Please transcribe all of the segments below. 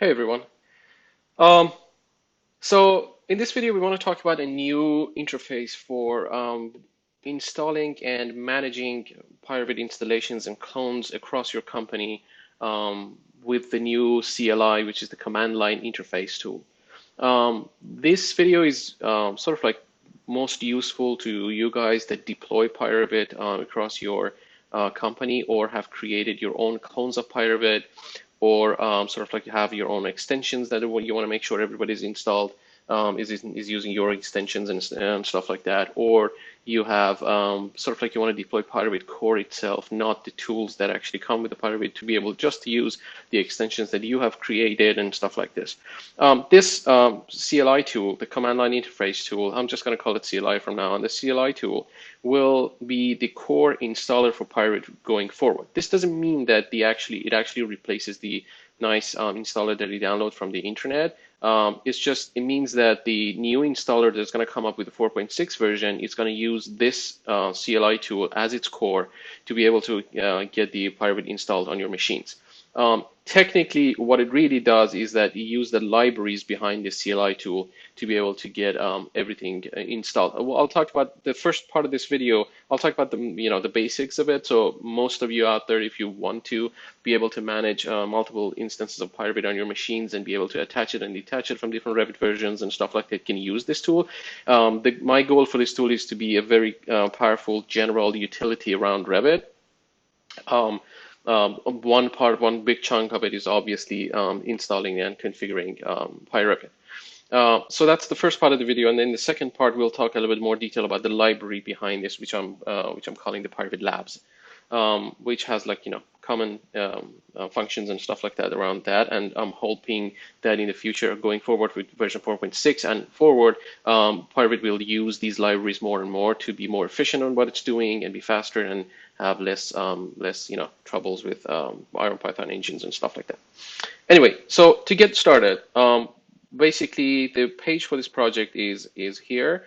Hey everyone. Um, so in this video, we want to talk about a new interface for installing and managing PyRevit installations and clones across your company with the new CLI, which is the command line interface tool. This video is sort of like most useful to you guys that deploy PyRevit across your company or have created your own clones of PyRevit or sort of like you have your own extensions that you want to make sure everybody's installed is using your extensions and stuff like that, or you have sort of like you want to deploy PyRevit core itself, not the tools that actually come with the PyRevit, to be able just to use the extensions that you have created and stuff like this. This CLI tool, the command line interface tool, I'm just going to call it CLI from now on. The CLI tool will be the core installer for PyRevit going forward. This doesn't mean that it actually replaces the nice installer that you download from the internet. It means that the new installer that's going to come up with the 4.6 version is going to use this CLI tool as its core to be able to get the PyRevit installed on your machines. Technically, what it really does is that you use the libraries behind the CLI tool to be able to get everything installed. Well, I'll talk about the first part of this video. I'll talk about the basics of it. So most of you out there, if you want to be able to manage multiple instances of PyRevit on your machines and be able to attach it and detach it from different Revit versions and stuff like that, can use this tool. My goal for this tool is to be a very powerful general utility around Revit. One big chunk of it is obviously installing and configuring PyRevit. So that's the first part of the video, and then the second part we'll talk a little bit more detail about the library behind this, which I'm calling the PyRevit Labs, which has common functions and stuff like that around that. And I'm hoping that in the future, going forward with version 4.6 and forward, PyRevit will use these libraries more and more to be more efficient on what it's doing and be faster and have less troubles with IronPython engines and stuff like that. Anyway, so to get started, basically the page for this project is here.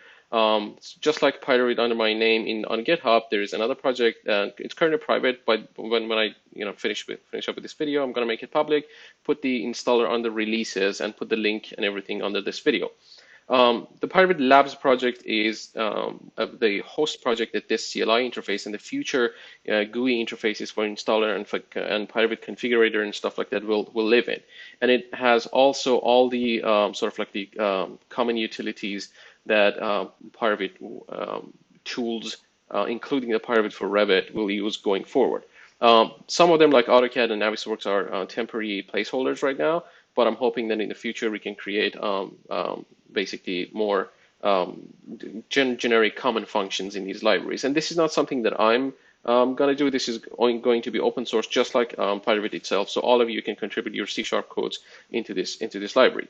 Just like PyRevit under my name on GitHub, there is another project. It's currently private, but when I finish up with this video, I'm going to make it public, put the installer under releases, and put the link and everything under this video. The PyRevit Labs project is the host project that this CLI interface and the future GUI interfaces for installer and PyRevit configurator and stuff like that will live in. And it has also all the sort of like the common utilities that PyRevit tools, including the PyRevit for Revit, will use going forward. Some of them, like AutoCAD and Navisworks, are temporary placeholders right now, but I'm hoping that in the future we can create basically more generic common functions in these libraries. And this is not something that I'm going to do. This is going to be open source, just like PyRevit itself. So all of you can contribute your C# codes into this library.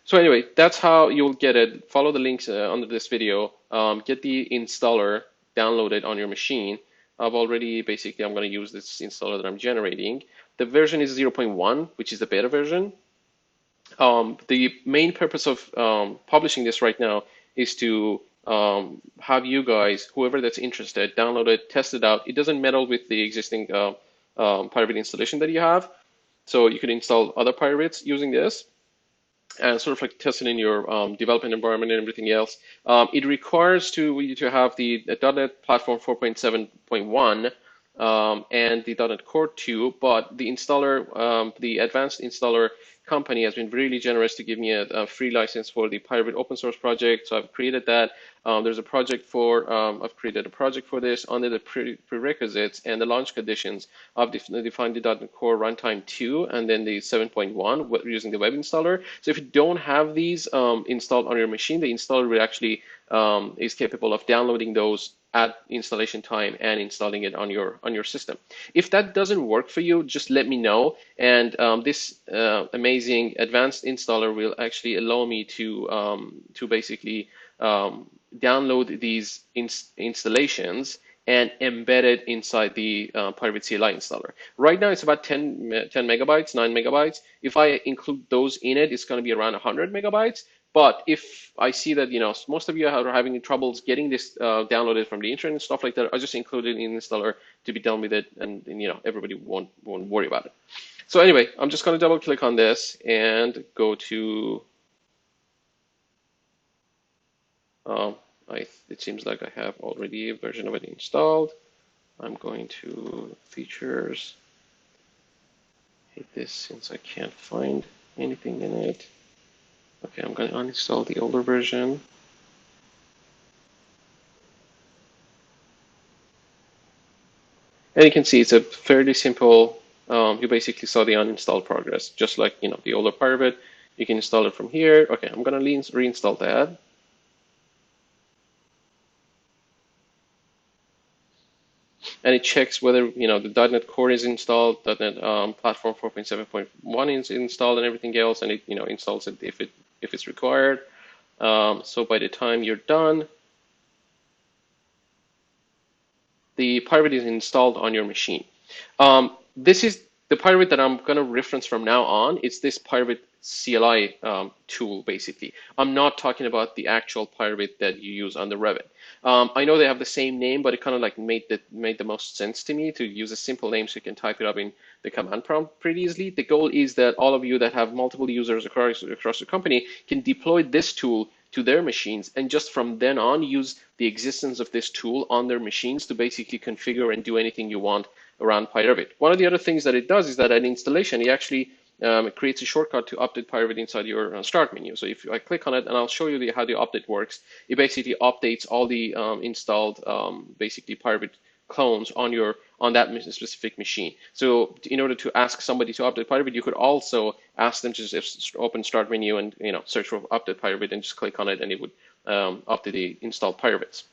So anyway, that's how you'll get it. Follow the links under this video. Get the installer downloaded on your machine. I'm going to use this installer that I'm generating. The version is 0.1, which is the beta version. The main purpose of publishing this right now is to have you guys, whoever that's interested, download it, test it out. It doesn't meddle with the existing PyRevit installation that you have. So you could install other PyRevits using this and sort of like test it in your development environment and everything else. It requires you to have the .NET Platform 4.7.1 and the .NET Core 2, but the installer, the advanced installer company has been really generous to give me a free license for the PyRevit open source project. So I've created that. There's a project I've created a project for this under the prerequisites and the launch conditions. I've defined the .NET Core Runtime 2 and then the 7.1 using the web installer. So if you don't have these installed on your machine, the installer will actually is capable of downloading those at installation time and installing it on your system. If that doesn't work for you, just let me know, and this amazing advanced installer will actually allow me to basically download these installations and embed it inside the PyRevit CLI installer. Right now it's about 10 megabytes, 9 megabytes. If I include those in it, it's going to be around 100 megabytes. But if I see that most of you are having troubles getting this downloaded from the internet and stuff like that, I just include it in the installer to be done with it, and everybody won't worry about it. So anyway, I'm just going to double click on this and go to, um, it seems like I have already a version of it installed. I'm going to features, hit this since I can't find anything in it. Okay, I'm going to uninstall the older version. And you can see it's a fairly simple, you basically saw the uninstall progress, just like the older PyRevit. You can install it from here. Okay, I'm going to reinstall that. And it checks whether the .NET Core is installed, .NET Platform 4.7.1 is installed, and everything else, and it installs it if it's required. So by the time you're done, the PyRevit is installed on your machine. This is the PyRevit that I'm going to reference from now on. It's this PyRevit CLI tool, basically. I'm not talking about the actual PyRevit that you use on the Revit. I know they have the same name, but it kind of like made the most sense to me to use a simple name so you can type it up in the command prompt pretty easily. The goal is that all of you that have multiple users across the company can deploy this tool to their machines, and just from then on use the existence of this tool on their machines to basically configure and do anything you want around PyRevit. One of the other things that it does is that at installation, it actually it creates a shortcut to update PyRevit inside your start menu. So if I click on it, and I'll show you how the update works, it basically updates all the installed basically PyRevit clones on that specific machine. So in order to ask somebody to update PyRevit, you could also ask them to just open start menu and search for update PyRevit and just click on it, and it would update the installed PyRevits.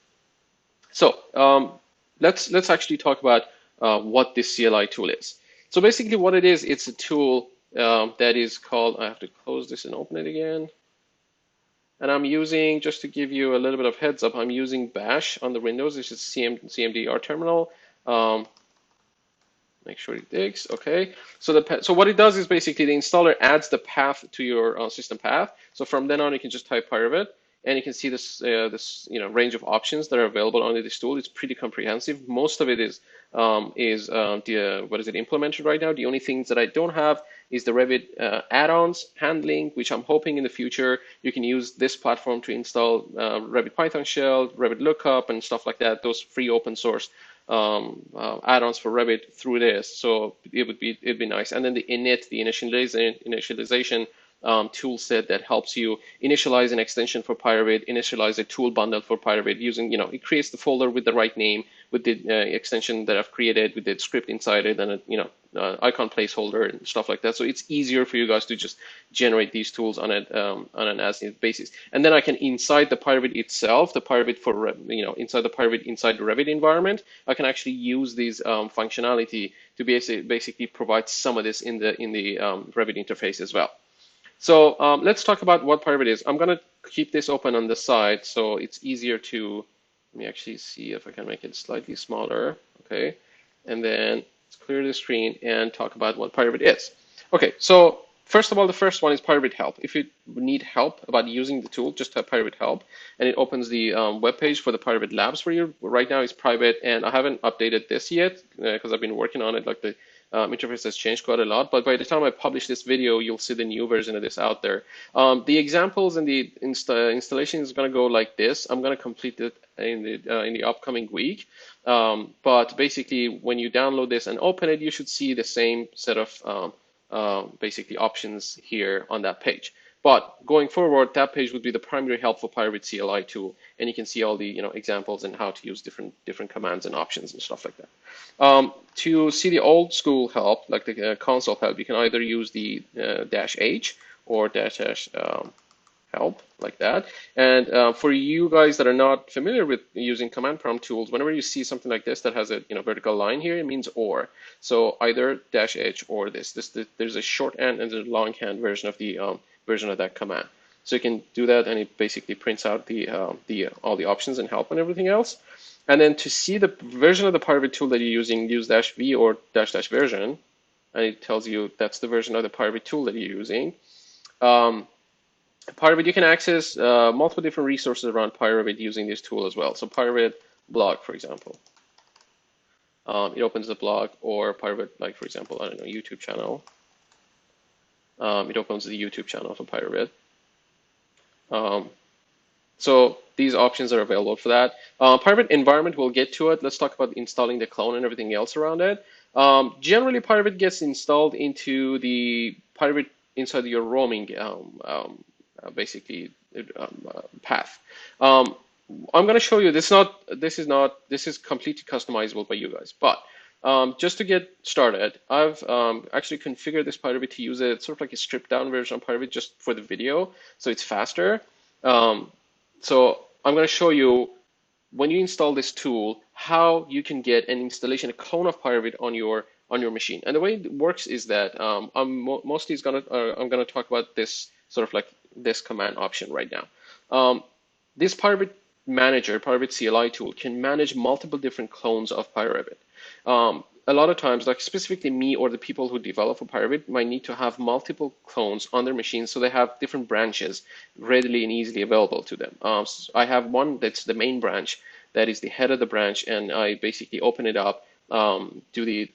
So let's actually talk about what this CLI tool is. So basically what it is, it's a tool that is called, I have to close this and open it again. And I'm using, just to give you a little bit of heads up, I'm using Bash on the Windows. This is CMDR terminal. Make sure it digs. Okay. So what it does is basically the installer adds the path to your system path. So from then on, you can just type PyRevit, and you can see this range of options that are available under this tool. It's pretty comprehensive. Most of it is implemented right now. The only things that I don't have is the Revit add-ons handling, which I'm hoping in the future you can use this platform to install Revit Python shell, Revit lookup, and stuff like that. Those free open source add-ons for Revit through this. So it'd be nice. And then the init, the initialization tool set that helps you initialize an extension for PyRevit, initialize a tool bundle for PyRevit using, it creates the folder with the right name, with the extension that I've created, with the script inside it, and icon placeholder and stuff like that. So it's easier for you guys to just generate these tools on an as-needed basis. And then I can, inside the PyRevit itself, the PyRevit for, inside the PyRevit, inside the Revit environment, I can actually use these functionality to basically provide some of this in the Revit interface as well. So let's talk about what PyRevit is. I'm going to keep this open on the side so it's easier to, let me actually see if I can make it slightly smaller. Okay, and then let's clear the screen and talk about what PyRevit is. Okay, so first of all, the first one is PyRevit Help. If you need help about using the tool, just type PyRevit Help, and it opens the web page for the PyRevit Labs for you. Right now it's private, and I haven't updated this yet because I've been working on it. Like the interface has changed quite a lot, but by the time I publish this video, you'll see the new version of this out there. The examples and the installation is going to go like this. I'm going to complete it in the upcoming week. But basically, when you download this and open it, you should see the same set of basically options here on that page. But going forward, that page would be the primary help for PyRevit CLI tool, and you can see all the examples and how to use different commands and options and stuff like that. To see the old school help, like the console help, you can either use the -H or dash help like that. And for you guys that are not familiar with using command prompt tools, whenever you see something like this that has a vertical line here, it means or. So either -H or this. There's a shorthand and a longhand version of the version of that command. So you can do that, and it basically prints out all the options and help and everything else. And then to see the version of the PyRevit tool that you're using, use -V or --version, and it tells you that's the version of the PyRevit tool that you're using. PyRevit, you can access multiple different resources around PyRevit using this tool as well. So PyRevit blog, for example. It opens the blog, or PyRevit, like for example, I don't know, YouTube channel. It opens the YouTube channel for PyRevit. So these options are available for that. PyRevit environment, we'll get to it. Let's talk about installing the clone and everything else around it. Generally, PyRevit gets installed into the PyRevit inside your roaming, basically path. I'm going to show you. This is completely customizable by you guys. But just to get started, I've actually configured this PyRevit to use it sort of like a stripped down version of PyRevit just for the video, so it's faster. So I'm going to show you when you install this tool how you can get an installation, a clone of PyRevit on your machine. And the way it works is that mostly I'm gonna talk about this sort of like this command option right now. This PyRevit manager, PyRevit CLI tool, can manage multiple different clones of PyRevit. A lot of times, like specifically me or the people who develop for PyRevit might need to have multiple clones on their machine, so they have different branches readily and easily available to them. So I have one that's the main branch, that is the head of the branch, and I basically open it up, do the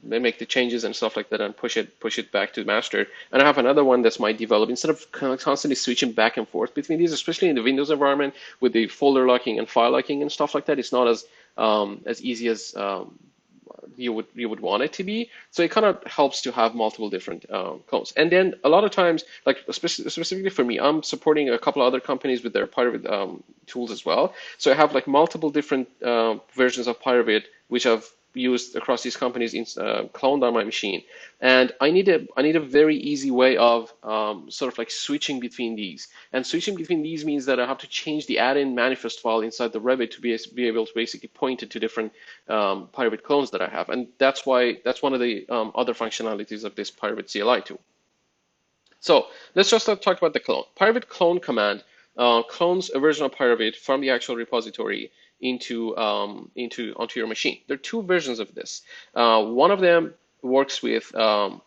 they make the changes and stuff like that, and push it back to the master. And I have another one that's my develop. Instead of constantly switching back and forth between these, especially in the Windows environment with the folder locking and file locking and stuff like that, it's not as easy as you would want it to be. So it kind of helps to have multiple different clones. And then a lot of times, like specifically for me, I'm supporting a couple of other companies with their PyRevit tools as well. So I have like multiple different versions of PyRevit which I've used across these companies cloned on my machine, and I need a very easy way of sort of like switching between these. And switching between these means that I have to change the add-in manifest file inside the Revit to be able to basically point it to different PyRevit clones that I have, and that's one of the other functionalities of this PyRevit CLI tool. So let's just talk about the clone. PyRevit clone command clones a version of PyRevit from the actual repository onto your machine. There are two versions of this. One of them works with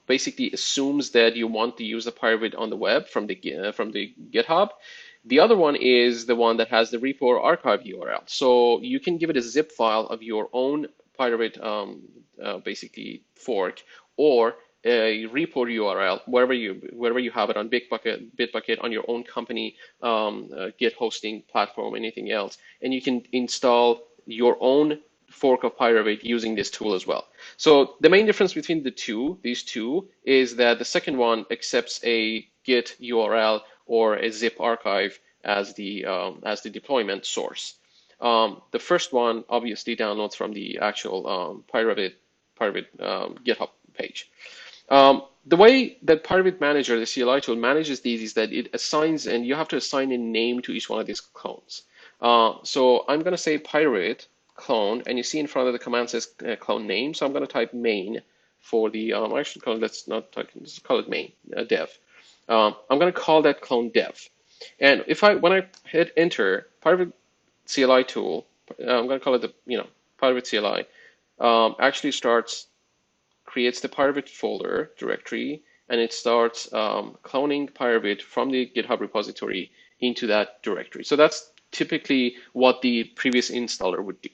basically assumes that you want to use the PyRevit on the web from the GitHub. The other one is the one that has the repo or archive URL. So you can give it a zip file of your own PyRevit basically fork, or a repo URL wherever you have it on Bitbucket, on your own company Git hosting platform, anything else, and you can install your own fork of PyRevit using this tool as well. So the main difference between these two is that the second one accepts a Git URL or a zip archive as the deployment source. The first one obviously downloads from the actual PyRevit GitHub page. The way that PyRevit Manager, the CLI tool, manages these is that it assigns, and you have to assign a name to each one of these clones. So I'm going to say PyRevit clone, and you see in front of the command says clone name. So I'm going to type main for the, actually let's not type, let's call it main, dev. I'm going to call that clone dev. And when I hit enter, PyRevit CLI tool, I'm going to call it PyRevit CLI, actually creates the PyRevit folder directory, and it starts cloning PyRevit from the GitHub repository into that directory. So that's typically what the previous installer would do.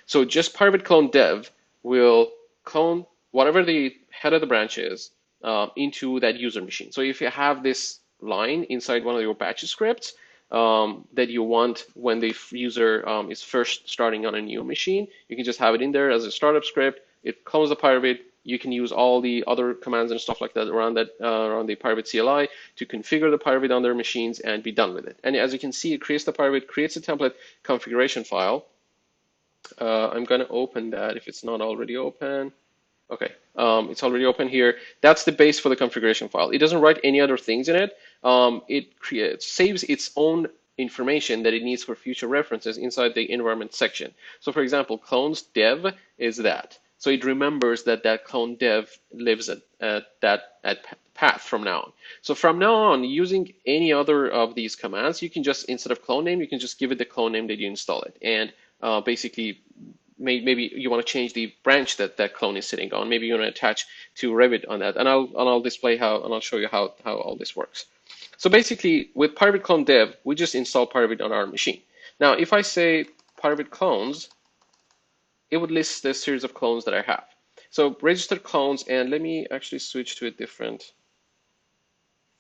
So just PyRevit clone dev will clone whatever the head of the branch is into that user machine. So if you have this line inside one of your batch scripts that you want when the user is first starting on a new machine, you can just have it in there as a startup script. It clones the PyRevit. You can use all the other commands and stuff like that around the PyRevit CLI to configure the PyRevit on their machines and be done with it. And as you can see, it creates the PyRevit, creates a template configuration file. I'm going to open that if it's not already open. Okay, it's already open here. That's the base for the configuration file. It doesn't write any other things in it. It saves its own information that it needs for future references inside the environment section. So for example, clones dev is that. So it remembers that clone dev lives at path from now on. So from now on, using any other of these commands, you can just, instead of clone name, you can just give it the clone name that you install it. And basically, maybe you want to change the branch that clone is sitting on. Maybe you want to attach to Revit on that. And I'll display how, and I'll show you how all this works. So basically, with PyRevit clone dev, we just install PyRevit on our machine. Now, if I say PyRevit clones, it would list the series of clones that I have. So registered clones, and let me actually switch to a different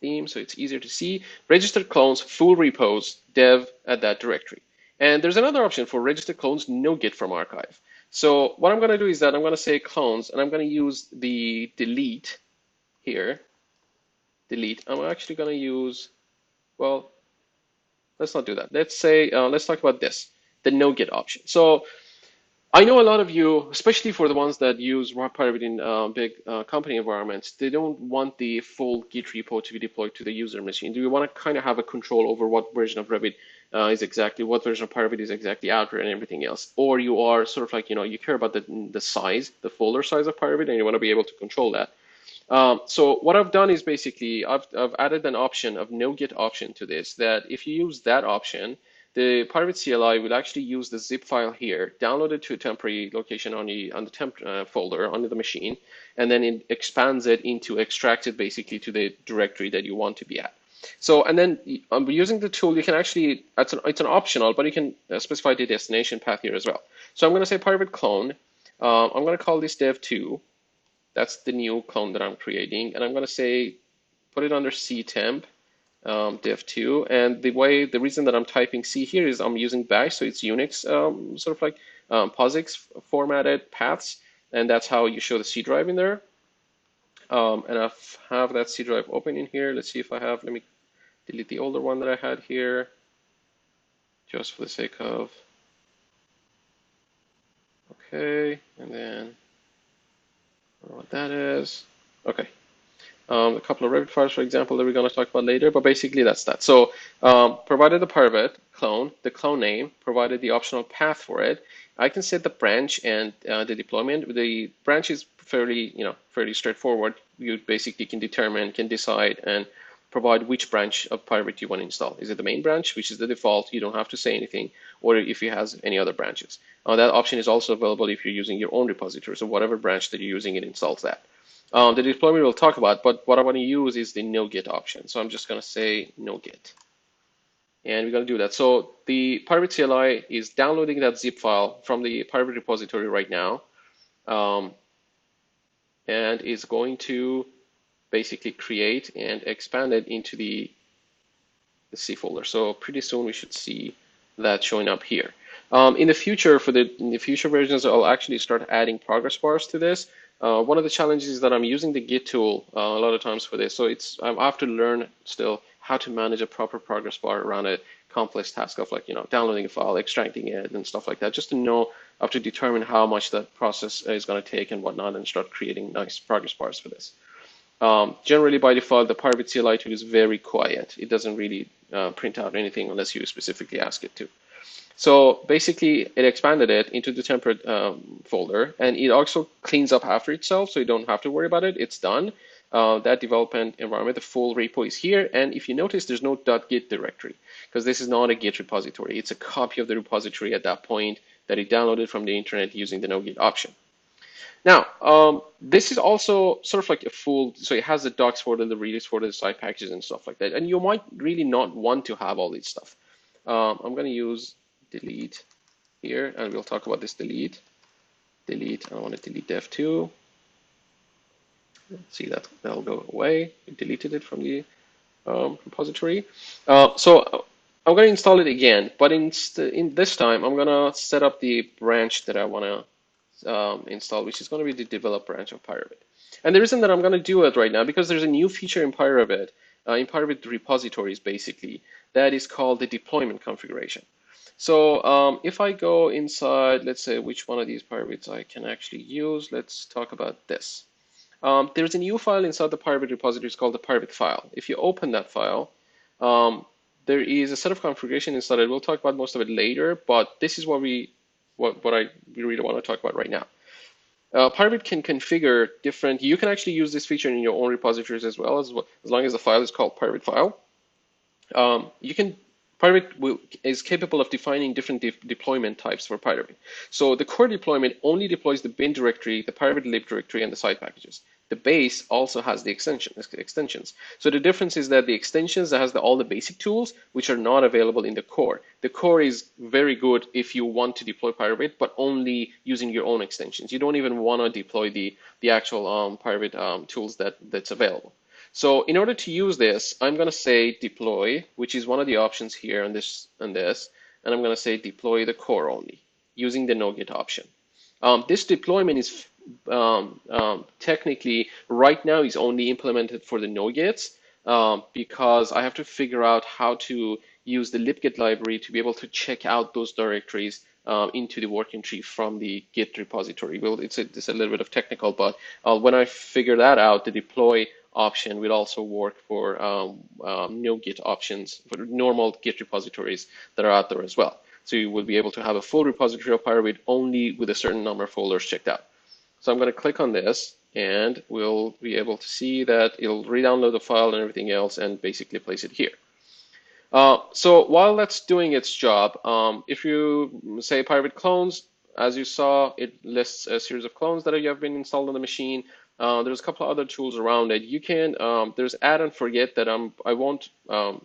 theme so it's easier to see. Registered clones, full repos, dev at that directory. And there's another option for registered clones, no git from archive. So what I'm going to do is that I'm going to say clones, and I'm going to use the delete here. Delete. I'm actually going to use, well, let's not do that. Let's say, let's talk about this, the no git option. So I know a lot of you, especially for the ones that use PyRevit in big company environments, they don't want the full Git repo to be deployed to the user machine. Do you want to kind of have a control over what version of Revit is exactly, what version of PyRevit is exactly out there and everything else? Or you are sort of like, you care about the size, the folder size of PyRevit, and you want to be able to control that. So what I've done is basically I've added an option of no git option to this, that if you use that option, the PyRevit CLI will actually use the zip file here, download it to a temporary location on the temp folder under the machine, and then it expands it into extract it basically to the directory that you want to be at. So, and then using the tool, you can actually, it's an optional, but you can specify the destination path here as well. So I'm going to say PyRevit clone. I'm going to call this dev2. That's the new clone that I'm creating. And I'm going to say, put it under ctemp, dev2. And the reason that I'm typing C here is I'm using bash, so it's Unix, sort of like POSIX formatted paths. And that's how you show the C drive in there. And I have that C drive open in here. Let's see if I have, let me delete the older one that I had here, just for the sake of, okay, and then I don't know what that is. Okay. A couple of Revit files, for example, that we're going to talk about later, but basically that's that. So provided the PyRevit clone, the clone name, provided the optional path for it, I can set the branch and the deployment. The branch is fairly straightforward. You basically can decide and provide which branch of PyRevit you want to install. Is it the main branch, which is the default, you don't have to say anything, or if it has any other branches. That option is also available if you're using your own repository, so whatever branch that you're using, it installs that. The deployment we'll talk about, but what I want to use is the no git option. So I'm just going to say no git. And we're going to do that. So the PyRevit CLI is downloading that zip file from the PyRevit repository right now. And is going to basically create and expand it into the C folder. So pretty soon we should see that showing up here. In the future, in the future versions, I'll actually start adding progress bars to this. One of the challenges is that I'm using the Git tool a lot of times for this. So I have to learn still how to manage a proper progress bar around a complex task of like, downloading a file, extracting it and stuff like that, just to know, I have to determine how much that process is going to take and whatnot, and start creating nice progress bars for this. Generally, by default, the PyRevit CLI tool is very quiet. It doesn't really print out anything unless you specifically ask it to. So basically, it expanded it into the template folder, and it also cleans up after itself, so you don't have to worry about it. It's done. That development environment, the full repo is here, and if you notice, there's no .git directory, because this is not a Git repository. It's a copy of the repository at that point that it downloaded from the internet using the no Git option. Now, this is also sort of like a full, so it has the docs folder, the release folder, the side packages and stuff like that. And you might really not want to have all this stuff. I'm going to use delete here, and we'll talk about this delete. Delete, I want to delete dev2. See that, that'll go away. We deleted it from the repository. So I'm going to install it again, but in this time, I'm going to set up the branch that I want to install, which is going to be the develop branch of PyRevit. And the reason that I'm going to do it right now, because there's a new feature in PyRevit repositories basically, that is called the deployment configuration. So if I go inside, let's say which one of these PyRevits I can actually use, let's talk about this. There's a new file inside the PyRevit repository, it's called the PyRevit file. If you open that file, there is a set of configuration inside it. We'll talk about most of it later, but this is what we really want to talk about right now. PyRevit can configure different, you can actually use this feature in your own repositories as well, as long as the file is called PyRevit file. PyRevit is capable of defining different deployment types for PyRevit. So the core deployment only deploys the bin directory, the PyRevit lib directory, and the side packages. the base also has the extensions. So the difference is that the extensions has all the basic tools, which are not available in the core. The core is very good if you want to deploy PyRevit, but only using your own extensions. You don't even want to deploy the actual PyRevit tools that's available. So in order to use this, I'm going to say deploy, which is one of the options here on this, and I'm going to say deploy the core only using the no-git option. This deployment is technically right now is only implemented for the no-gits because I have to figure out how to use the libgit library to be able to check out those directories into the working tree from the Git repository. Well, it's a little bit of technical, but when I figure that out, the deploy option will also work for no Git options, for normal Git repositories that are out there as well. So you will be able to have a full repository of PyRevit only with a certain number of folders checked out. So I'm going to click on this, and we'll be able to see that it'll re-download the file and everything else and basically place it here. So while that's doing its job, if you say PyRevit clones, as you saw, it lists a series of clones that have been installed on the machine. There's a couple of other tools around it. You can, there's add and forget that I won't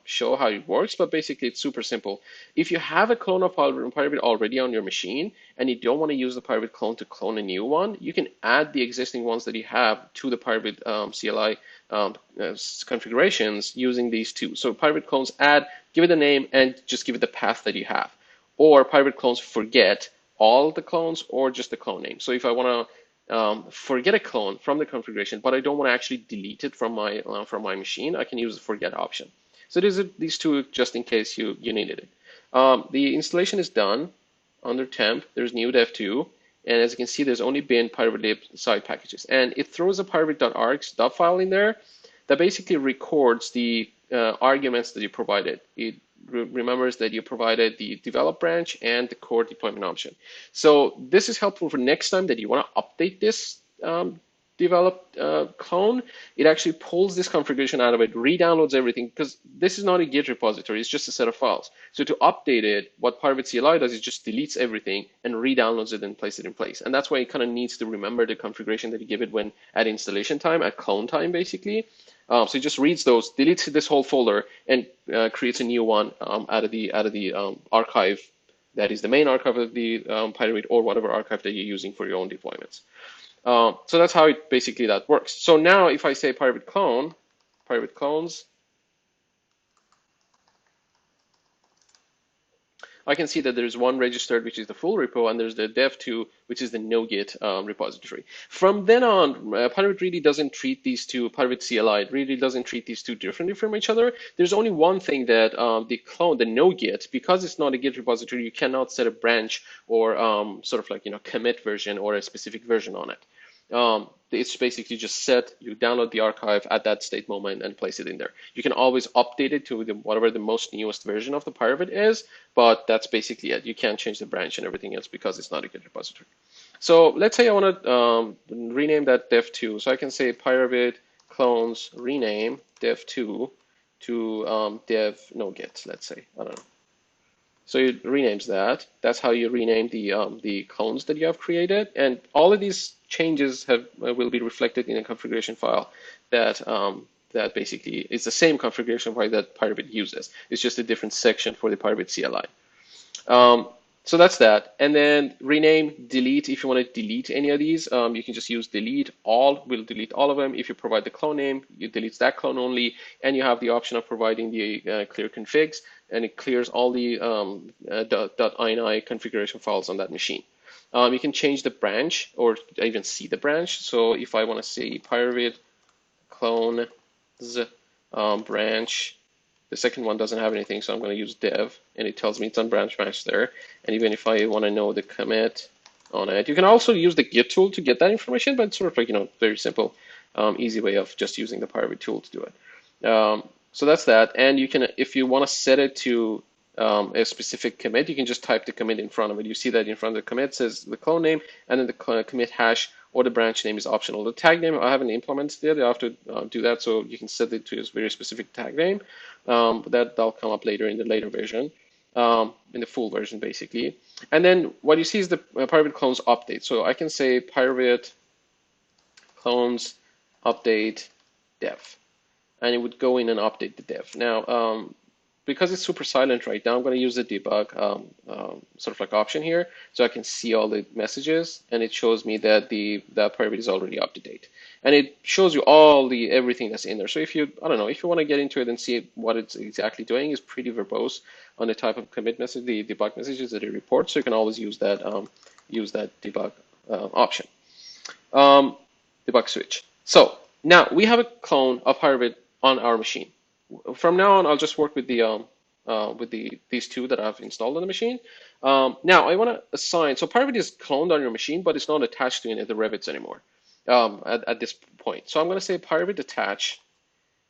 show how it works, but basically it's super simple. If you have a clone of PyRevit already on your machine and you don't want to use the PyRevit clone to clone a new one, you can add the existing ones that you have to the PyRevit CLI configurations using these two. So PyRevit clones add, give it a name, and just give it the path that you have. Or PyRevit clones forget all the clones or just the clone name. So if I want to forget a clone from the configuration, but I don't want to actually delete it from my machine, I can use the forget option. So these two just in case you needed it. The installation is done under temp. There's new dev2, and as you can see, there's only been PyRevit lib side packages, and it throws a pyrevit.args file in there that basically records the arguments that you provided. It remembers that you provided the develop branch and the core deployment option. So this is helpful for next time that you want to update this developed clone. It actually pulls this configuration out of it, re-downloads everything, because this is not a Git repository, it's just a set of files. So to update it, what PyRevit CLI does is just deletes everything and re-downloads it and places it in place. And that's why it kind of needs to remember the configuration that you give it when at installation time, at clone time, basically. So it just reads those, deletes this whole folder, and creates a new one out of the archive that is the main archive of the PyRevit or whatever archive that you're using for your own deployments. So that's how it basically that works. So now if I say PyRevit clone, PyRevit clones, I can see that there's one registered, which is the full repo, and there's the dev2, which is the no-git repository. From then on, PyRevit really doesn't treat these two, PyRevit CLI, it really doesn't treat these two differently from each other. There's only one thing that the clone, the no-git, because it's not a Git repository, you cannot set a branch or sort of like, commit version or a specific version on it. It's basically just set, you download the archive at that state moment and place it in there. You can always update it to whatever the most newest version of the PyRevit is, but that's basically it. You can't change the branch and everything else because it's not a Git repository. So let's say I want to rename that dev2. So I can say PyRevit clones rename dev2 to dev no git, let's say. I don't know. So it renames that. That's how you rename the clones that you have created, and all of these changes will be reflected in a configuration file that that basically is the same configuration file that PyRevit uses. It's just a different section for the PyRevit CLI. So that's that. And then rename, delete. If you want to delete any of these, you can just use delete all. Will delete all of them. If you provide the clone name, you delete that clone only, and you have the option of providing the clear configs, and it clears all the .ini configuration files on that machine. You can change the branch or even see the branch. So if I want to say PyRevit clones branch, the second one doesn't have anything, so I'm going to use dev, and it tells me it's on branch master. And even if I want to know the commit on it, you can also use the Git tool to get that information, but it's sort of like, very simple, easy way of just using the PyRevit tool to do it. So that's that. And you can, if you want to set it to a specific commit, you can just type the commit in front of it. You see that in front of the commit says the clone name, and then the commit hash or the branch name is optional. The tag name I haven't implemented yet. I have to do that, so you can set it to a very specific tag name. But that'll come up later in the later version, in the full version basically. And then what you see is the PyRevit clones update. So I can say PyRevit clones update dev, and it would go in and update the dev. Now, because it's super silent right now, I'm going to use the debug sort of like option here, so I can see all the messages, and it shows me that that PyRevit is already up to date, and it shows you all the everything that's in there. So if you, I don't know, if you want to get into it and see what it's exactly doing, it's pretty verbose on the type of commit message, the debug messages that it reports. So you can always use that debug option, debug switch. So now we have a clone of PyRevit on our machine. From now on, I'll just work with these two that I've installed on the machine. Now I want to assign. So PyRevit is cloned on your machine, but it's not attached to any of the Revits anymore at this point. So I'm going to say PyRevit detach.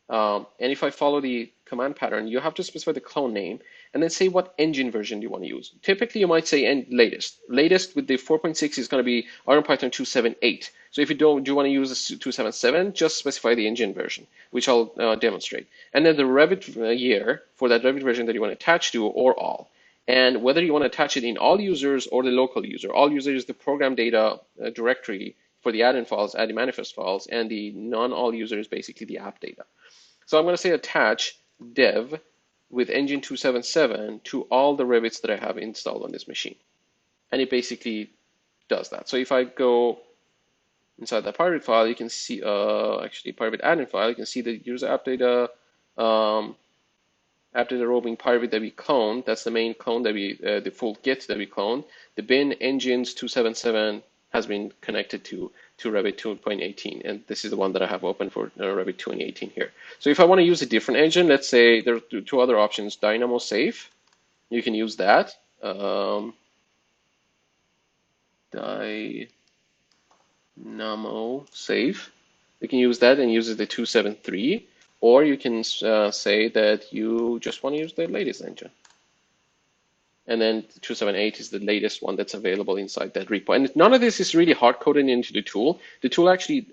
And if I follow the command pattern, you have to specify the clone name and then say what engine version do you want to use. Typically, you might say latest. Latest with the 4.6 is going to be IronPython 278. So if you do want to use 277, just specify the engine version, which I'll demonstrate. And then the Revit year for that Revit version that you want to attach to, or all. And whether you want to attach it in all users or the local user. All users is the program data directory for the add-in files, add-in manifest files, and the non-all user is basically the app data. So I'm going to say attach dev with engine 277 to all the Revits that I have installed on this machine. And it basically does that. So if I go inside that PyRevit file, you can see, actually PyRevit add-in file, you can see the user app data, app data roving PyRevit that we cloned. That's the main clone that we, the full Git that we cloned. The bin engines 277 has been connected to Revit 2.18, and this is the one that I have open for Revit 2018 here. So if I want to use a different engine, let's say there are two other options, Dynamo Safe, you can use that. Dynamo Safe, you can use that and use the 273, or you can say that you just want to use the latest engine. And then 278 is the latest one that's available inside that repo. And none of this is really hard-coded into the tool. The tool actually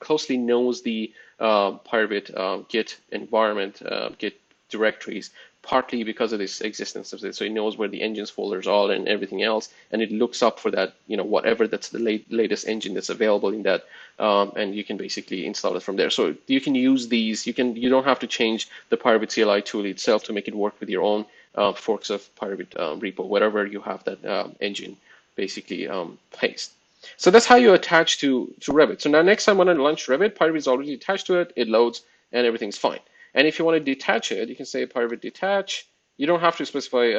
closely knows the PyRevit Git environment, Git directories, partly because of this existence of it. So it knows where the engines folders are and everything else, and it looks up for that, whatever that's the latest engine that's available in that, and you can basically install it from there. So you can use these. You don't have to change the PyRevit CLI tool itself to make it work with your own forks of PyRevit repo, wherever you have that engine basically placed. So that's how you attach to Revit. So now next time when I launch Revit, PyRevit is already attached to it, it loads, and everything's fine. And if you want to detach it, you can say PyRevit detach. You don't have to specify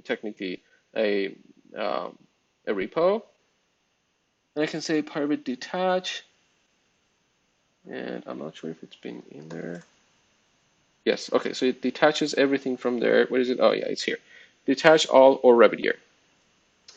technically a repo. And I can say PyRevit detach, and I'm not sure if it's been in there. Yes, okay, so it detaches everything from there. Where is it? Oh yeah, it's here. Detach all or Revit year.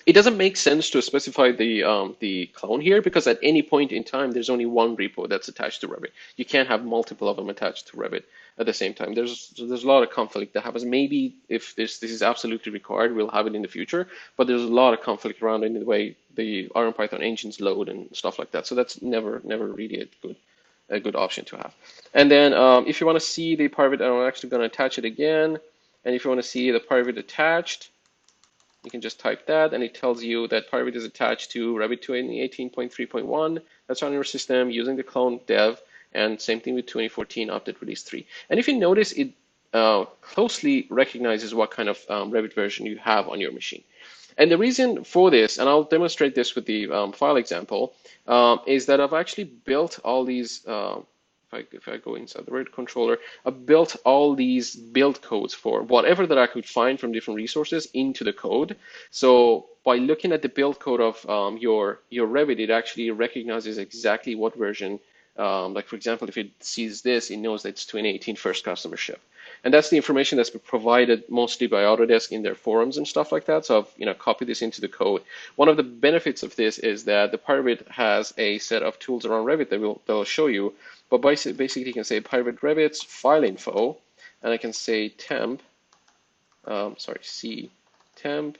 It doesn't make sense to specify the clone here because at any point in time, there's only one repo that's attached to Revit. You can't have multiple of them attached to Revit at the same time. There's a lot of conflict that happens. Maybe if this is absolutely required, we'll have it in the future, but there's a lot of conflict around in the way the IronPython engines load and stuff like that. So that's never really a good option to have. And then if you want to see the PyRevit, I'm actually going to attach it again. And if you want to see the PyRevit attached, you can just type that, and it tells you that PyRevit is attached to Revit 2018.3.1. That's on your system using the CloneDev, and same thing with 2014 update release 3. And if you notice, it closely recognizes what kind of Revit version you have on your machine. And the reason for this, and I'll demonstrate this with the file example, is that I've actually built all these, if I go inside the Revit controller, I built all these build codes for whatever that I could find from different resources into the code. So by looking at the build code of your Revit, it actually recognizes exactly what version. Like for example, if it sees this, it knows that it's 2018 first customer ship. And that's the information that's been provided mostly by Autodesk in their forums and stuff like that. So I've copied this into the code. One of the benefits of this is that the PyRevit has a set of tools around Revit that will show you. But basically, you can say PyRevit Revit's file info, and I can say temp, C temp,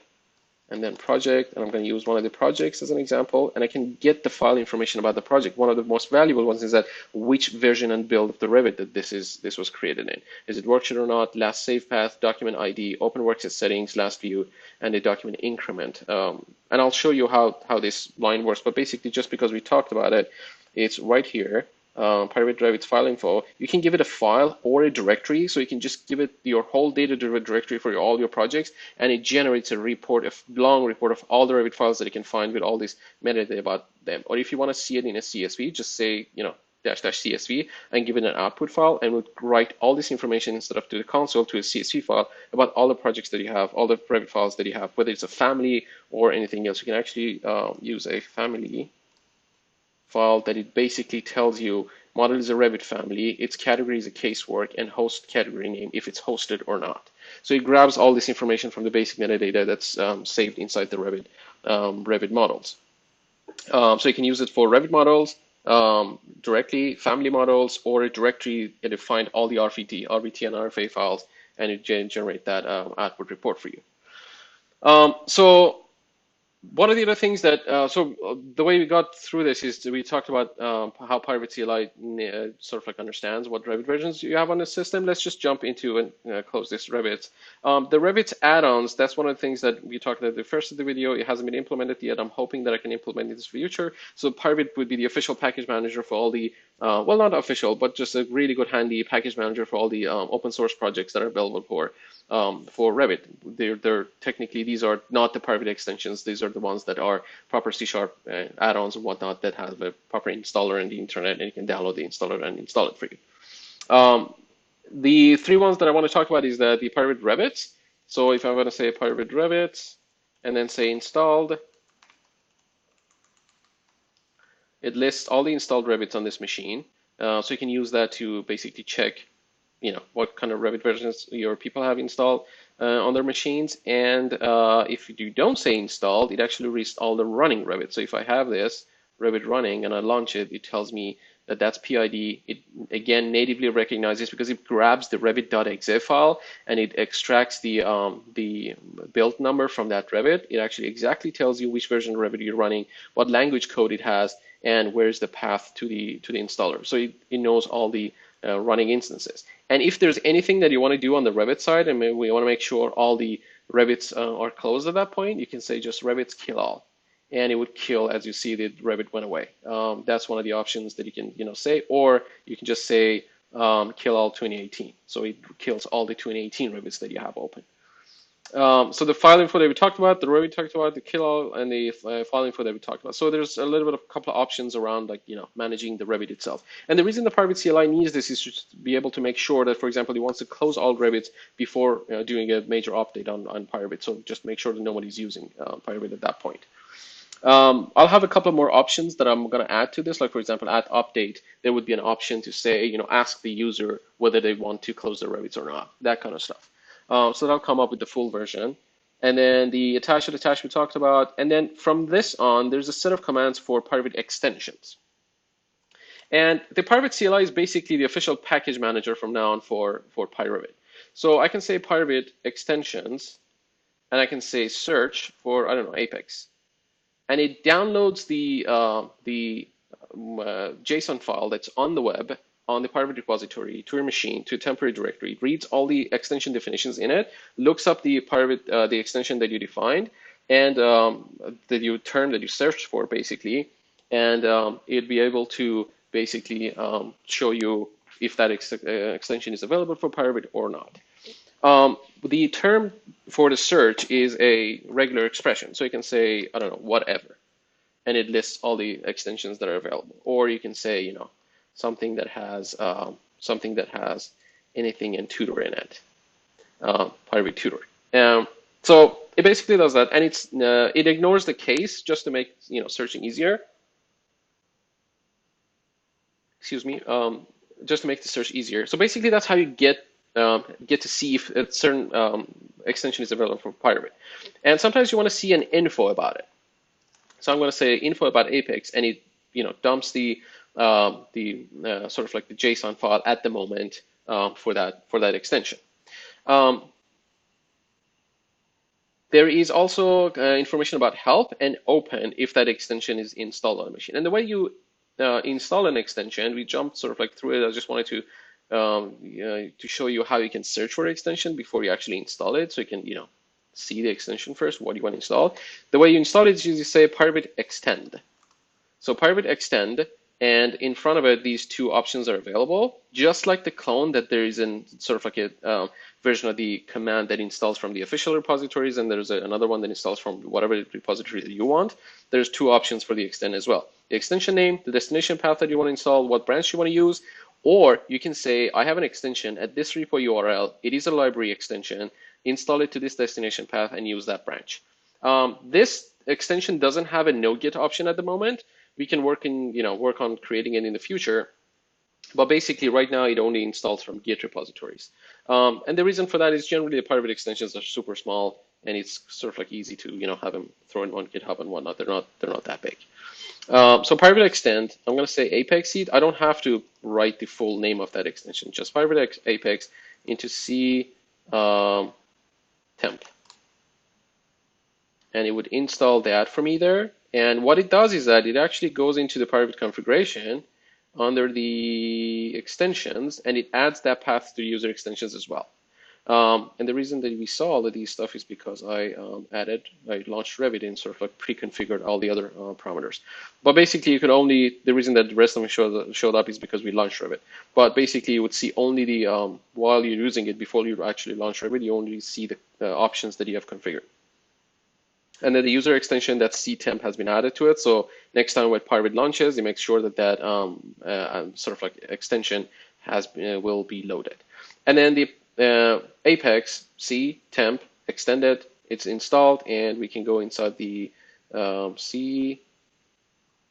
and then project, and I'm going to use one of the projects as an example, and I can get the file information about the project. One of the most valuable ones is that which version and build of the Revit that this was created in. Is it worksheet or not, last save path, document ID, open worksheet settings, last view, and the document increment. And I'll show you how this line works, but basically just because we talked about it, it's right here. PyRevit Revit's file info. You can give it a file or a directory, so you can just give it your whole data directory for all your projects, and it generates a report, a long report of all the Revit files that you can find with all this metadata about them. Or if you want to see it in a CSV, just say, dash CSV and give it an output file, and we'll write all this information instead of to the console to a CSV file about all the projects that you have, all the Revit files that you have, whether it's a family or anything else. You can actually use a family file that it basically tells you model is a Revit family, its category is a casework, and host category name if it's hosted or not. So it grabs all this information from the basic metadata that's saved inside the Revit models. So you can use it for Revit models directly, family models, or a directory that find all the RVT and RFA files, and it generate that output report for you. So one of the other things that, the way we got through this is we talked about how PyRevit CLI sort of like understands what Revit versions you have on the system. Let's just jump into and close this Revit. The Revit add-ons, that's one of the things that we talked about at the first of the video. It hasn't been implemented yet. I'm hoping that I can implement it in the future. So PyRevit would be the official package manager for all the, well, not official, but just a really good handy package manager for all the open source projects that are available for Revit. They're technically, these are not the PyRevit extensions. These are the ones that are proper C# add-ons and whatnot that have a proper installer in the internet, and you can download the installer and install it for you. The three ones that I want to talk about is the PyRevit Revit. So if I'm going to say PyRevit Revit and then say installed, it lists all the installed Revits on this machine. So you can use that to basically check what kind of Revit versions your people have installed on their machines. And if you don't say installed, it actually lists all the running Revit. So if I have this Revit running and I launch it, it tells me that that's PID. It again natively recognizes because it grabs the Revit.exe file and it extracts the build number from that Revit. It actually exactly tells you which version of Revit you're running, what language code it has, and where's the path to the installer. So it knows all the running instances. And if there's anything that you want to do on the Revit side, and we want to make sure all the Revits are closed at that point, you can say just Revits kill all, and it would kill as you see the Revit went away. That's one of the options that you can say, or you can just say kill all 2018. So it kills all the 2018 Revits that you have open. So the file info that we talked about, the Revit we talked about, the kill all, and the file info that we talked about. So there's a little bit of a couple of options around managing the Revit itself. And the reason the PyRevit CLI needs this is to be able to make sure that, for example, it wants to close all Revits before doing a major update on PyRevit. So just make sure that nobody's using PyRevit at that point. I'll have a couple more options that I'm going to add to this. Like, for example, at update, there would be an option to say, ask the user whether they want to close their Revits or not, that kind of stuff. So that'll come up with the full version. And then the attach we talked about. And then from this on, there's a set of commands for PyRevit extensions. And the PyRevit CLI is basically the official package manager from now on for PyRevit. So I can say PyRevit extensions, and I can say search for, I don't know, Apex. And it downloads the JSON file that's on the web, on the PyRevit repository, to your machine, to a temporary directory. It reads all the extension definitions in it, looks up the PyRevit, the extension that you defined, and the term that you searched for, basically, and it'd be able to basically show you if that extension is available for PyRevit or not. The term for the search is a regular expression. So you can say, I don't know, whatever, and it lists all the extensions that are available. Or you can say, something that has anything in tutor in it, PyRevit tutor. So it basically does that, and it ignores the case just to make searching easier. Excuse me, just to make the search easier. So basically, that's how you get to see if a certain extension is available for PyRevit. And sometimes you want to see an info about it. So I'm going to say info about Apex, and it dumps the sort of like the JSON file at the moment for that extension. There is also information about help and open if that extension is installed on a machine. And the way you install an extension, we jumped sort of like through it. I just wanted to show you how you can search for an extension before you actually install it, so you can see the extension first, what you want to install. The way you install it is you say PyRevit extend. So PyRevit extend And in front of it, these two options are available. Just like the clone, that there is an sort of like a version of the command that installs from the official repositories, and there's another one that installs from whatever repository that you want. There's two options for the extend as well. The extension name, the destination path that you want to install, what branch you want to use, or you can say, I have an extension at this repo URL. It is a library extension. Install it to this destination path and use that branch. This extension doesn't have a no git option at the moment. We can work on creating it in the future. But basically, right now, it only installs from Git repositories. And the reason for that is generally the PyRevit extensions are super small, and it's sort of like easy to have them thrown on GitHub and whatnot. They're not that big. So PyRevit extend, I'm going to say Apex seed. I don't have to write the full name of that extension. Just PyRevit Apex into C temp, and it would install that for me there. And what it does is that it actually goes into the PyRevit configuration under the extensions, and it adds that path to user extensions as well. And the reason that we saw all of these stuff is because I launched Revit and sort of like pre-configured all the other parameters. But basically, you could only, the reason that the rest of them showed up is because we launched Revit. But basically, you would see only the, while you're using it, before you actually launch Revit, you only see the options that you have configured. And then the user extension, that ctemp, has been added to it. So next time when PyRevit launches, it makes sure that that sort of like extension will be loaded. And then the Apex C temp extended, it's installed, and we can go inside the C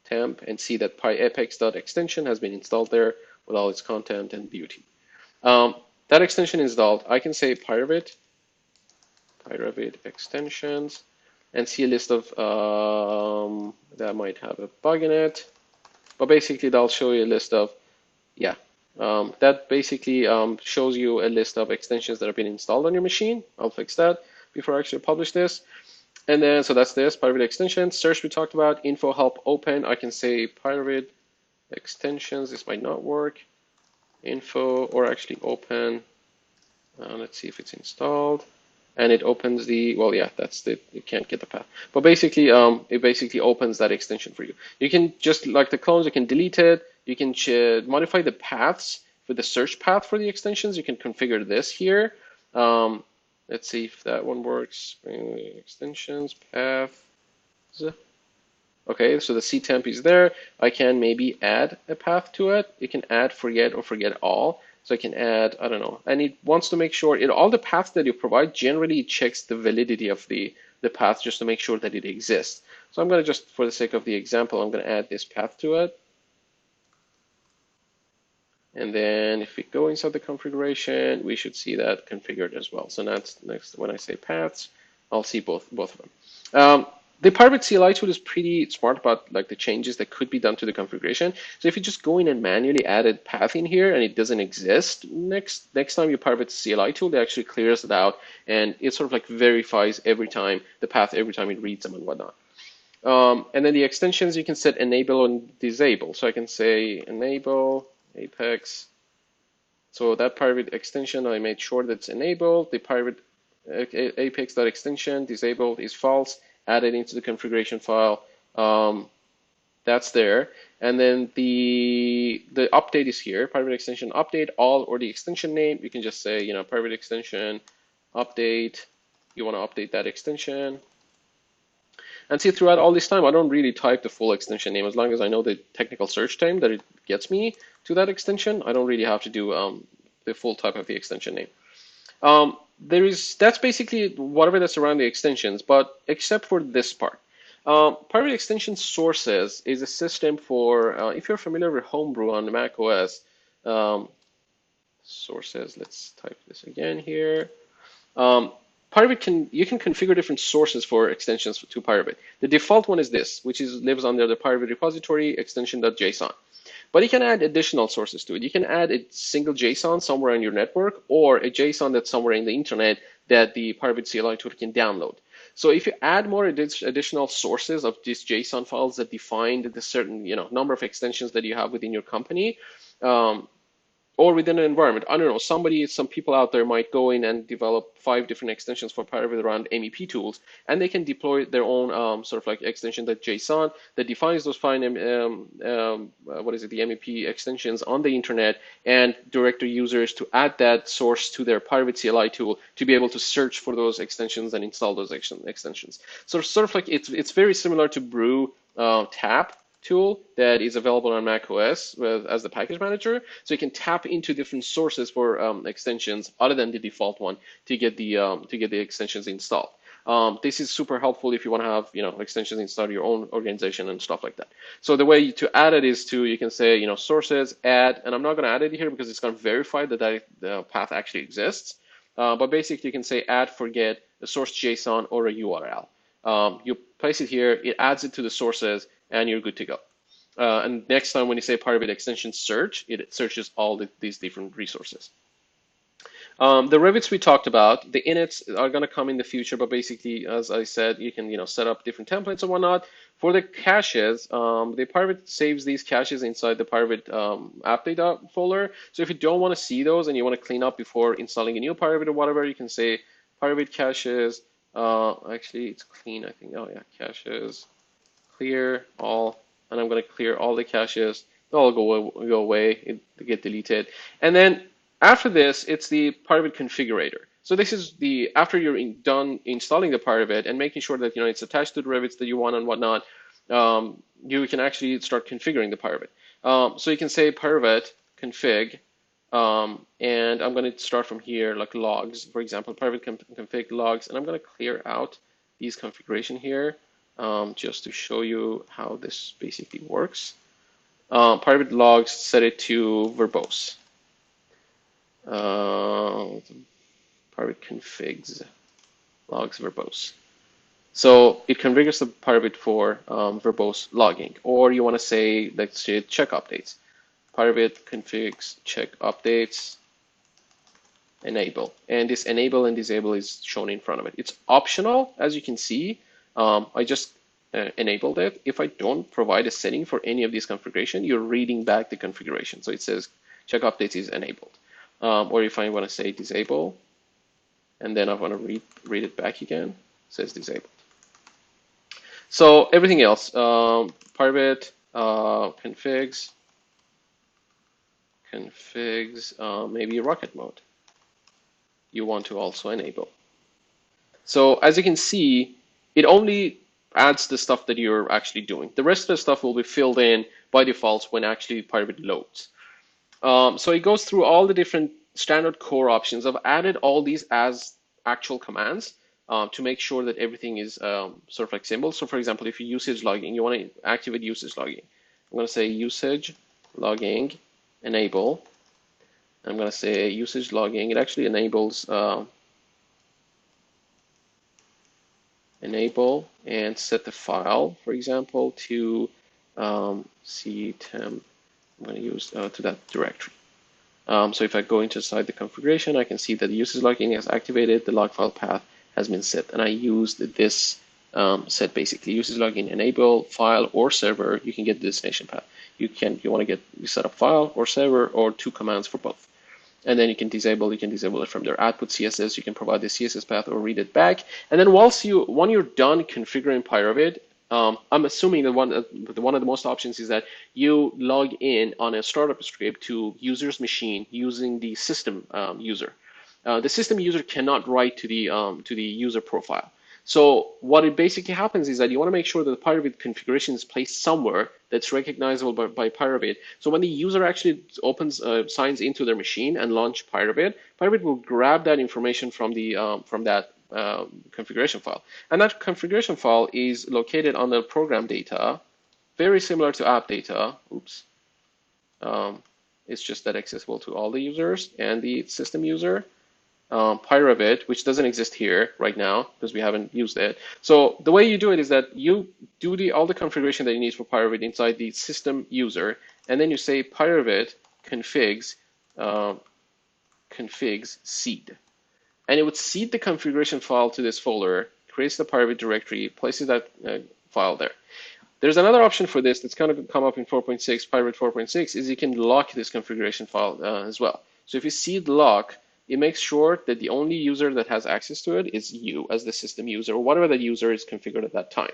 temp and see that pyapex.extension has been installed there with all its content and beauty. That extension installed, I can say PyRevit extensions, and see a list of that might have a bug in it, but basically that'll show you a list of, that basically shows you a list of extensions that have been installed on your machine. I'll fix that before I actually publish this. And then, so that's this, PyRevit extensions. Search we talked about, info help open. I can say PyRevit extensions, this might not work. Info, or actually open. Let's see if it's installed. And it opens the, well, yeah, that's the, you can't get the path. But basically, it basically opens that extension for you. You can just, like the clones, you can delete it. You can modify the paths for the search path for the extensions. You can configure this here. Let's see if that one works. Extensions, paths. Okay, so the ctemp is there. I can maybe add a path to it. You can add forget or forget all. So I can add, I don't know, and it wants to make sure, all the paths that you provide, generally it checks the validity of the path just to make sure that it exists. So I'm going to just, for the sake of the example, I'm going to add this path to it. And then if we go inside the configuration, we should see that configured as well. So next, when I say paths, I'll see both of them. The PyRevit CLI tool is pretty smart about like the changes that could be done to the configuration. So if you just go in and manually add a path in here and it doesn't exist, next time you PyRevit CLI tool, it actually clears it out, and it sort of like verifies every time the path, every time it reads them and whatnot. And then the extensions, you can set enable and disable. So I can say enable Apex. So that PyRevit extension, I made sure that's enabled. The PyRevit Apex.extension disabled is false. Added into the configuration file. That's there. And then the update is here. PyRevit extension update all, or the extension name. You can just say, PyRevit extension update. You want to update that extension. And see, throughout all this time, I don't really type the full extension name. As long as I know the technical search time that it gets me to that extension, I don't really have to do the full type of the extension name. That's basically whatever that's around the extensions, but except for this part. PyRevit extension sources is a system for, if you're familiar with Homebrew on Mac OS, sources, let's type this again here. PyRevit you can configure different sources for extensions to PyRevit. The default one is this, which lives under the PyRevit repository extension.json. But you can add additional sources to it. You can add a single JSON somewhere on your network, or a JSON that's somewhere in the internet that the PyRevit CLI tool can download. So if you add more additional sources of these JSON files that define the certain number of extensions that you have within your company, or within an environment. I don't know, some people out there might go in and develop 5 different extensions for PyRevit around MEP tools, and they can deploy their own sort of like extension, that JSON that defines those fine, what is it, the MEP extensions on the internet, and direct their users to add that source to their PyRevit CLI tool to be able to search for those extensions and install those extensions. So sort of like it's very similar to Brew tap tool that is available on Mac OS as the package manager. So you can tap into different sources for extensions other than the default one to get the extensions installed. This is super helpful if you want to have extensions installed your own organization and stuff like that. So the way to add it is you can say sources add, and I'm not going to add it here because it's going to verify that the path actually exists. But basically you can say add forget a source JSON or a URL. You place it here, it adds it to the sources, and you're good to go. And next time when you say PyRevit extension search, it searches all these different resources. The Revits we talked about, the inits are going to come in the future, but basically, as I said, you can set up different templates and whatnot. For the caches, the PyRevit saves these caches inside the PyRevit app data folder. So if you don't want to see those and you want to clean up before installing a new PyRevit or whatever, you can say PyRevit caches. Actually, it's clean, I think. Oh yeah, caches, clear all, and I'm going to clear all the caches. They'll go away, they get deleted. And then after this, it's the PyRevit configurator. So this is after you're done installing the PyRevit and making sure that it's attached to the Revits that you want and whatnot, you can actually start configuring the PyRevit. So you can say PyRevit config, and I'm going to start from here, like logs, for example, PyRevit config logs, and I'm going to clear out these configuration here just to show you how this basically works. PyRevit logs, set it to verbose. PyRevit configs logs verbose. So it configures the PyRevit for verbose logging, or you want to say, let's say, check updates. PyRevit configs check updates enable, and this enable and disable is shown in front of it. It's optional, as you can see. I just enabled it. If I don't provide a setting for any of these configuration, you're reading back the configuration. So it says check updates is enabled. Or if I want to say disable, and then I want to read it back again, it says disabled. So everything else, PyRevit configs, maybe rocket mode, you want to also enable. So as you can see, it only adds the stuff that you're actually doing. The rest of the stuff will be filled in by default when actually PyRevit loads. So it goes through all the different standard core options. I've added all these as actual commands to make sure that everything is sort of like simple. So for example, if you usage logging, you want to activate usage logging. I'm going to say usage logging enable. I'm going to say usage logging. It actually enables enable and set the file, for example, to ctemp. I'm going to use to that directory. So if I go inside the configuration, I can see that the usage logging is activated, the log file path has been set, and I used this set basically usage logging enable file or server. You can get the destination path. You want to set up file or server or 2 commands for both. And then you can disable it from there. Output CSS, you can provide the CSS path or read it back. And then when you're done configuring PyRevit, I'm assuming that one of the most options is that you log in on a startup script to user's machine using the system user. The system user cannot write to the user profile. So what it basically happens is that you want to make sure that the PyRevit configuration is placed somewhere that's recognizable by PyRevit. So when the user actually signs into their machine and launch PyRevit, PyRevit will grab that information from that configuration file. And that configuration file is located on the program data, very similar to app data. Oops. It's just that accessible to all the users and the system user. PyRevit, which doesn't exist here right now because we haven't used it. So the way you do it is that you do all the configuration that you need for PyRevit inside the system user, and then you say PyRevit configs seed. And it would seed the configuration file to this folder, creates the PyRevit directory, places that file there. There's another option for this that's going to come up in 4.6, PyRevit 4.6, is you can lock this configuration file as well. So if you see the lock, it makes sure that the only user that has access to it is you as the system user, or whatever that user is configured at that time.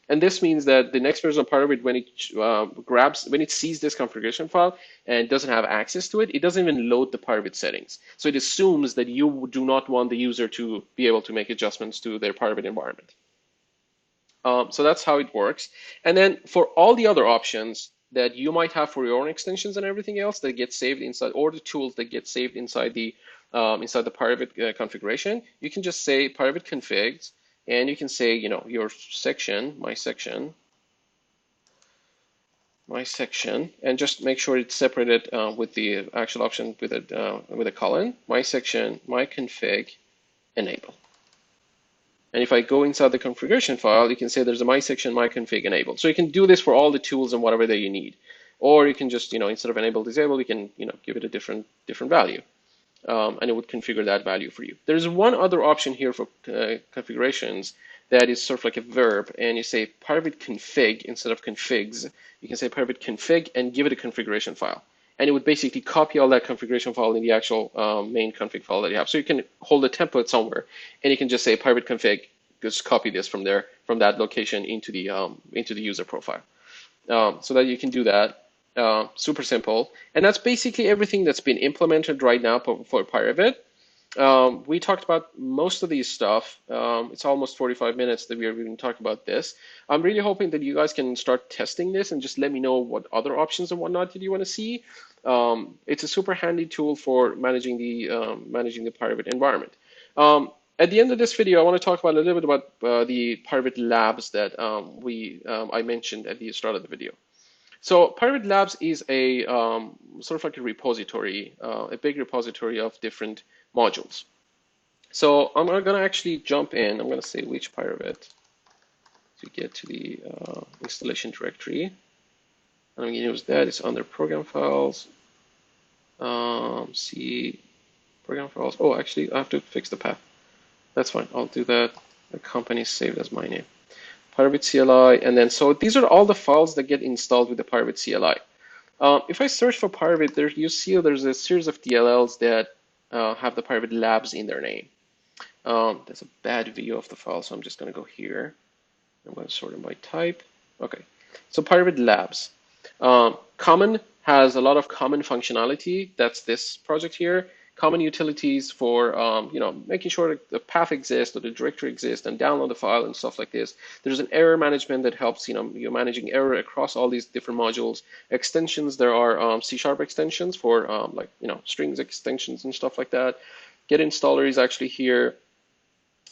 And this means that the next version of PyRevit, when it sees this configuration file and doesn't have access to it, it doesn't even load the PyRevit settings. So it assumes that you do not want the user to be able to make adjustments to their PyRevit environment. So that's how it works. And then for all the other options that you might have for your own extensions and everything else that get saved inside, or the tools that get saved inside the PyRevit configuration, you can just say PyRevit configs, and you can say, your section, my section, and just make sure it's separated with the actual option with a colon, my section, my config, enable. And if I go inside the configuration file, you can say there's a my section, my config enabled. So you can do this for all the tools and whatever that you need. Or you can just, instead of enable, disable, you can, give it a different value. And it would configure that value for you. There's one other option here for configurations that is sort of like a verb, and you say PyRevit config instead of configs. You can say PyRevit config and give it a configuration file. And it would basically copy all that configuration file in the actual main config file that you have. So you can hold a template somewhere, and you can just say PyRevit config, just copy this from there, from that location into the user profile, so that you can do that. Super simple. And that's basically everything that's been implemented right now for PyRevit. We talked about most of these stuff. It's almost 45 minutes that we are even talking about this. I'm really hoping that you guys can start testing this and just let me know what other options and whatnot that you want to see. It's a super handy tool for managing the PyRevit environment. At the end of this video, I want to talk about a little bit about the PyRevit Labs that I mentioned at the start of the video. So PyRevit Labs is a sort of like a repository, a big repository of different modules. So I'm going to actually jump in. I'm going to say which PyRevit to get to the installation directory. And I'm going to use that. It's under program files. See program files. Oh, actually, I have to fix the path. That's fine. I'll do that. The company is saved as my name. PyRevit CLI, and then so these are all the files that get installed with the PyRevit CLI. If I search for PyRevit, you see there's a series of DLLs that have the PyRevit Labs in their name. There's a bad view of the file, so I'm just going to go here. I'm going to sort it by type. Okay, so PyRevit Labs. Common has a lot of common functionality. That's this project here. Common utilities for making sure the path exists or the directory exists and download the file and stuff like this. There's an error management that helps you're managing error across all these different modules. Extensions, there are C# extensions for strings extensions and stuff like that. Git installer is actually here.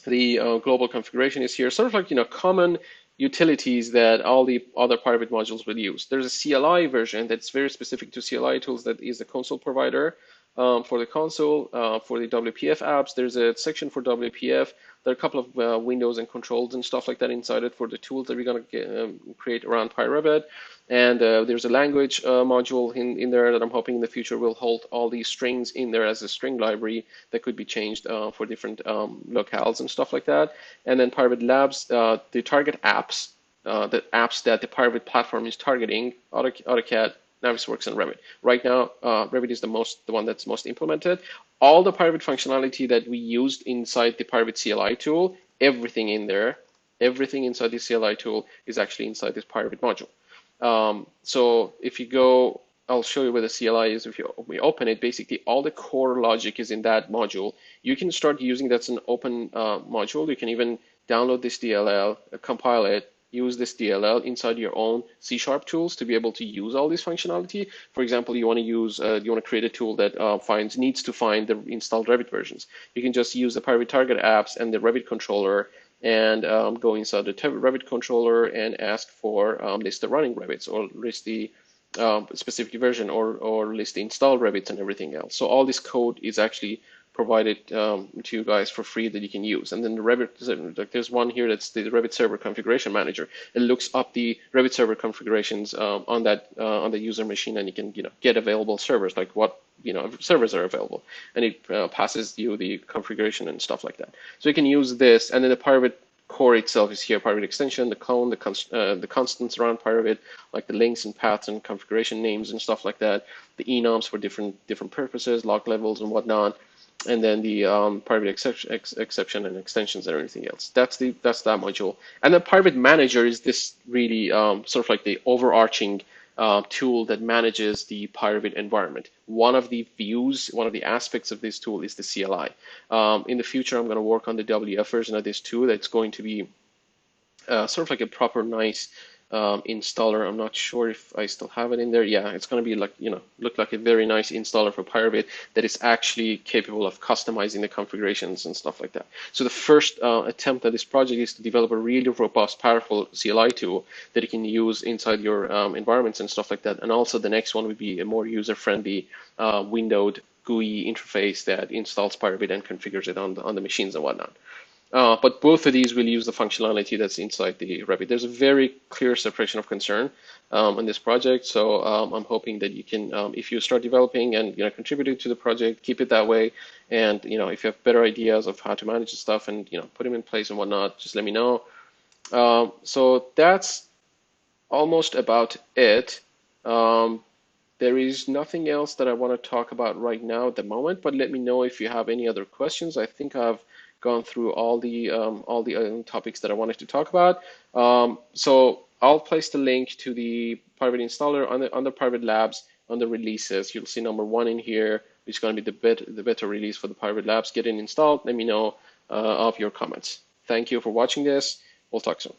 The global configuration is here. Sort of like common utilities that all the other PyRevit modules will use. There's a CLI version that's very specific to CLI tools that is the console provider. For the console, for the WPF apps, there's a section for WPF. There are a couple of windows and controls and stuff like that inside it for the tools that we're going to create around PyRevit. And there's a language module in there that I'm hoping in the future will hold all these strings in there as a string library that could be changed for different locales and stuff like that. And then PyRevit Labs, the target apps, the apps that the PyRevit platform is targeting, AutoCAD, Navisworks, and Revit. Right now, Revit is the one that's most implemented. All the PyRevit functionality that we used inside the PyRevit CLI tool, everything in there, everything inside the CLI tool is actually inside this PyRevit module. So if you go, I'll show you where the CLI is. If we open it, basically all the core logic is in that module. You can start using that's an open module. You can even download this DLL, compile it, use this DLL inside your own C# tools to be able to use all this functionality. For example, you want to create a tool that needs to find the installed Revit versions. You can just use the PyRevit target apps and the Revit controller and go inside the Revit controller and ask for list the running Revits or list the specific version or list the installed Revits and everything else. So all this code is actually provided to you guys for free that you can use. And then the Revit, there's one here that's the Revit Server Configuration Manager. It looks up the Revit server configurations on the user machine, and you can get available servers, like what servers are available, and it passes you the configuration and stuff like that. So you can use this, and then the PyRevit core itself is here, PyRevit extension, the clone, the constants around PyRevit, like the links and paths and configuration names and stuff like that, the enums for different purposes, log levels and whatnot, and then the PyRevit exception and extensions and everything else. That's that module. And the PyRevit manager is this really sort of like the overarching tool that manages the PyRevit environment. One of the views, one of the aspects of this tool is the CLI. In the future, I'm going to work on the WF version of this tool that's going to be sort of like a proper nice installer. I'm not sure if I still have it in there. Yeah, it's going to be like, look like a very nice installer for PyRevit that is actually capable of customizing the configurations and stuff like that. So the first attempt at this project is to develop a really robust, powerful CLI tool that you can use inside your environments and stuff like that. And also the next one would be a more user-friendly windowed GUI interface that installs PyRevit and configures it on the machines and whatnot. But both of these will use the functionality that's inside the Revit. There's a very clear separation of concern on this project, so I'm hoping that you can, if you start developing and contributing to the project, keep it that way. And if you have better ideas of how to manage the stuff and put them in place and whatnot, just let me know. So that's almost about it. There is nothing else that I want to talk about right now at the moment, but let me know if you have any other questions. I think I've gone through all the topics that I wanted to talk about. So I'll place the link to the PyRevit installer on the PyRevit Labs on the releases. You'll see number 1 in here, which is going to be the beta release for the PyRevit Labs. Get it installed. Let me know of your comments. Thank you for watching this. We'll talk soon.